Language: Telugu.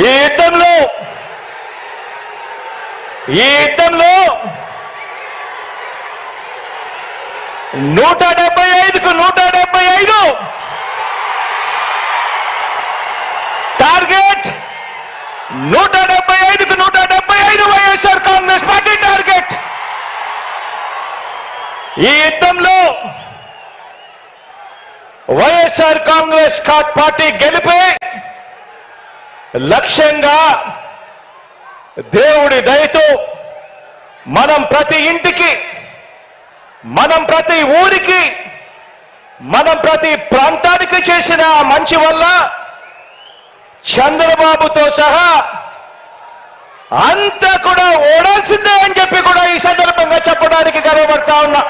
ఈ యుద్ధంలో 175కు 175 టార్గెట్, 175కు 175 వైఎస్ఆర్ కాంగ్రెస్ పార్టీ టార్గెట్. ఈ యుద్ధంలో వైఎస్ఆర్ కాంగ్రెస్ పార్టీ గెలిపే లక్ష్యంగా దేవుడి దయతో మనం ప్రతి ఇంటికి, మనం ప్రతి ఊరికి, మనం ప్రతి ప్రాంతానికి చేసిన మంచి వల్ల చంద్రబాబుతో సహా అంతా కూడా ఓడాల్సిందే అని చెప్పి కూడా ఈ సందర్భంగా చెప్పడానికి గర్వపడతా ఉన్నా.